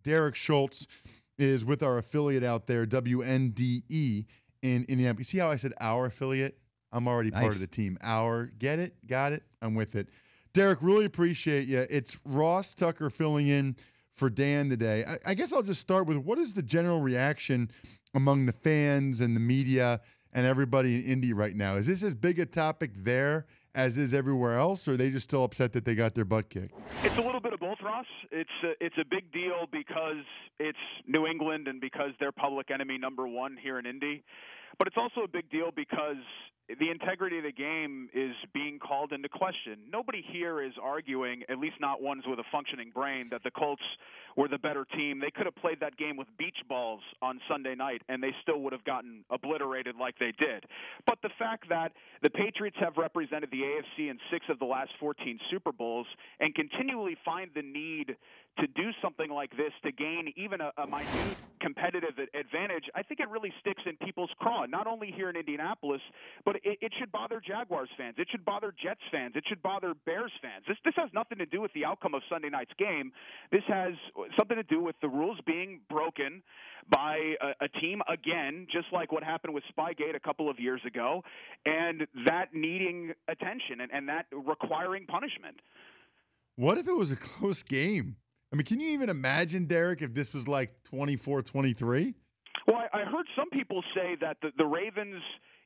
Derek Schultz is with our affiliate out there, WNDE in Indianapolis. You see how I said our affiliate? I'm already part of the team. Our, get it? Got it? I'm with it. Derek, really appreciate you. It's Ross Tucker filling in for Dan today. I guess I'll just start with, what is the general reaction among the fans and the media and everybody in Indy right now? Is this as big a topic there as is everywhere else, or are they just still upset that they got their butt kicked? It's a little bit of both, Ross. It's a big deal because it's New England and because they're public enemy number one here in Indy. But it's also a big deal because the integrity of the game is being called into question. Nobody here is arguing, at least not ones with a functioning brain, that the Colts were the better team. They could have played that game with beach balls on Sunday night, and they still would have gotten obliterated like they did. But the fact that the Patriots have represented the AFC in 6 of the last 14 Super Bowls and continually find the need to do something like this to gain even a minute competitive advantage, I think it really sticks in people's craw, not only here in Indianapolis, but it should bother Jaguars fans. It should bother Jets fans. It should bother Bears fans. This has nothing to do with the outcome of Sunday night's game. This has something to do with the rules being broken by a team, again, just like what happened with Spygate a couple of years ago, and that needing attention and that requiring punishment. What if it was a close game? I mean, can you even imagine, Derek, if this was like 24-23? Well, I heard some people say that the Ravens,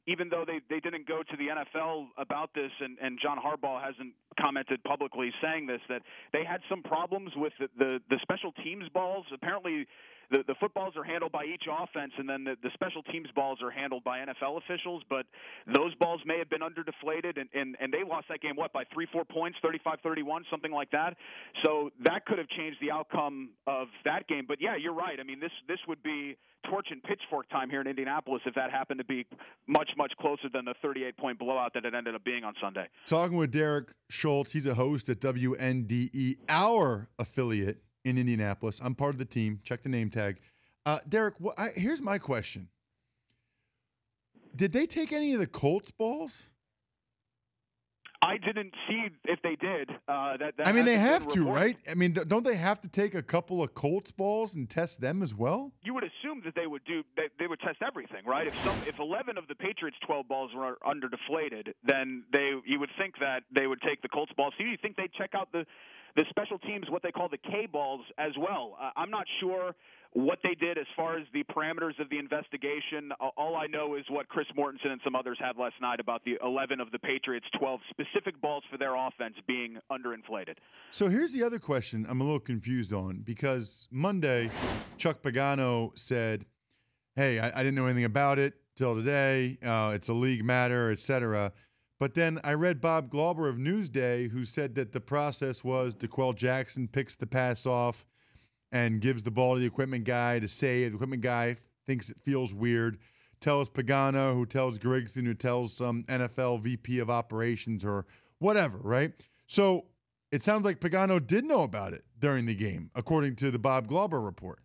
even though they didn't go to the NFL about this, and John Harbaugh hasn't commented publicly saying this, that they had some problems with the special teams balls. Apparently, the footballs are handled by each offense, and then the special teams balls are handled by NFL officials. But those balls may have been underdeflated, and they lost that game, by 3-4 points, 35-31, something like that. So that could have changed the outcome of that game. But, yeah, you're right. I mean, this would be torch and pitchfork time here in Indianapolis if that happened to be much, much closer than the 38-point blowout that it ended up being on Sunday. Talking with Derek Schultz. He's a host at WNDE, our affiliate in Indianapolis. I'm part of the team. Check the name tag. Derek, here's my question. Did they take any of the Colts balls? I didn't see if they did. I mean, they have to, right? I mean, don't they have to take a couple of Colts balls and test them as well? You would assume that they would they would test everything, right? If 11 of the Patriots' 12 balls were underdeflated, then you would think that they would take the Colts balls. So you think they'd check out the special teams, what they call the K balls as well. I'm not sure what they did as far as the parameters of the investigation. All I know is what Chris Mortensen and some others had last night about the 11 of the Patriots' 12 specific balls for their offense being underinflated. So here's the other question I'm a little confused on, because Monday, Chuck Pagano said, hey, I didn't know anything about it till today. It's a league matter, et cetera. But then I read Bob Glauber of Newsday, who said that the process was DeQuell Jackson picks the pass off and gives the ball to the equipment guy to save. The equipment guy thinks it feels weird, tells Pagano, who tells Grigson, who tells some NFL VP of operations or whatever, right? So it sounds like Pagano did know about it during the game, according to the Bob Glauber report.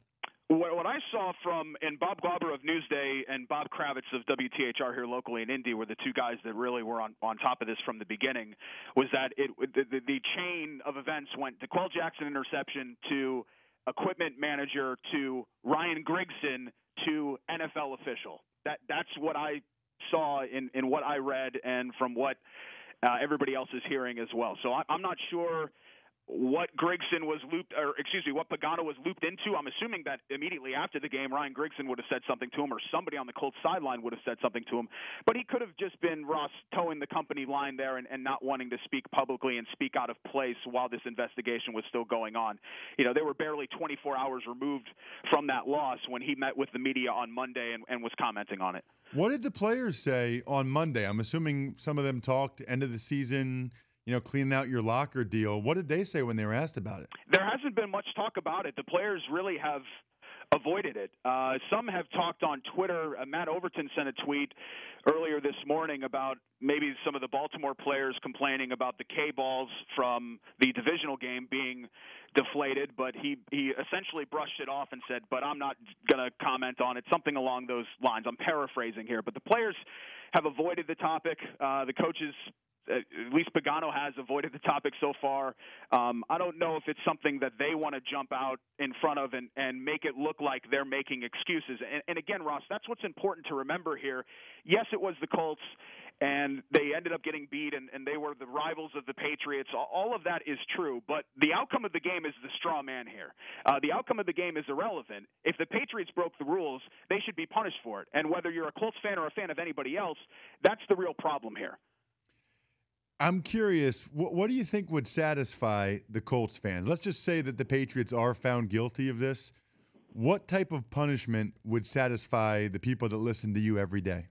What I saw and Bob Glauber of Newsday and Bob Kravitz of WTHR here locally in Indy were the two guys that really were on top of this from the beginning, was that the chain of events went to DeQuell Jackson interception to equipment manager to Ryan Grigson to NFL official. That's what I saw in what I read and from what everybody else is hearing as well. So I'm not sure what Grigson was what Pagano was looped into. I'm assuming that immediately after the game, Ryan Grigson would have said something to him, or somebody on the Colts sideline would have said something to him. But he could have just been, Ross, towing the company line there and not wanting to speak publicly and speak out of place while this investigation was still going on. You know, they were barely 24 hours removed from that loss when he met with the media on Monday and was commenting on it. What did the players say on Monday? I'm assuming some of them talked end of the season, cleaning out your locker deal. What did they say when they were asked about it? There hasn't been much talk about it. The players really have avoided it. Some have talked on Twitter. Matt Overton sent a tweet earlier this morning about maybe some of the Baltimore players complaining about the K balls from the divisional game being deflated, but he essentially brushed it off and said, but I'm not going to comment on it, something along those lines. I'm paraphrasing here, but the players have avoided the topic. The coaches At least Pagano has avoided the topic so far. I don't know if it's something that they want to jump out in front of and make it look like they're making excuses. And again, Ross, that's what's important to remember here. Yes, it was the Colts, and they ended up getting beat, and they were the rivals of the Patriots. All of that is true, but the outcome of the game is the straw man here. The outcome of the game is irrelevant. If the Patriots broke the rules, they should be punished for it. And whether you're a Colts fan or a fan of anybody else, that's the real problem here. I'm curious, what do you think would satisfy the Colts fans? Let's just say that the Patriots are found guilty of this. What type of punishment would satisfy the people that listen to you every day?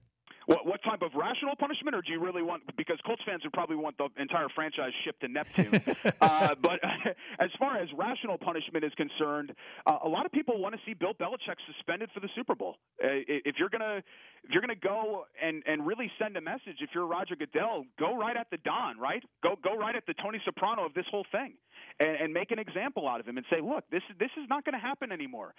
What type of rational punishment, or do you really want – because Colts fans would probably want the entire franchise shipped to Neptune. But as far as rational punishment is concerned, a lot of people want to see Bill Belichick suspended for the Super Bowl. If you're gonna go and really send a message, if you're Roger Goodell, go right at the Don, right? Go right at the Tony Soprano of this whole thing. And make an example out of him and say, look, this is not going to happen anymore.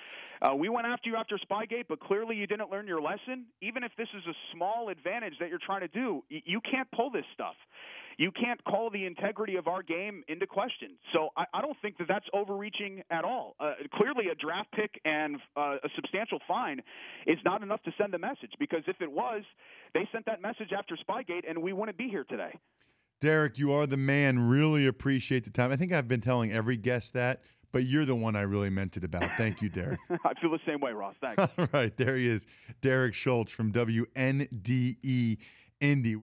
We went after you after Spygate, but clearly you didn't learn your lesson. Even if this is a small advantage that you're trying to do, you can't pull this stuff. You can't call the integrity of our game into question. So I don't think that that's overreaching at all. Clearly a draft pick and a substantial fine is not enough to send a message, because if it was, they sent that message after Spygate and we wouldn't be here today. Derek, you are the man. Really appreciate the time. I think I've been telling every guest that, but you're the one I really meant it about. Thank you, Derek. I feel the same way, Ross. Thanks. All right, there he is, Derek Schultz from WNDE Indy.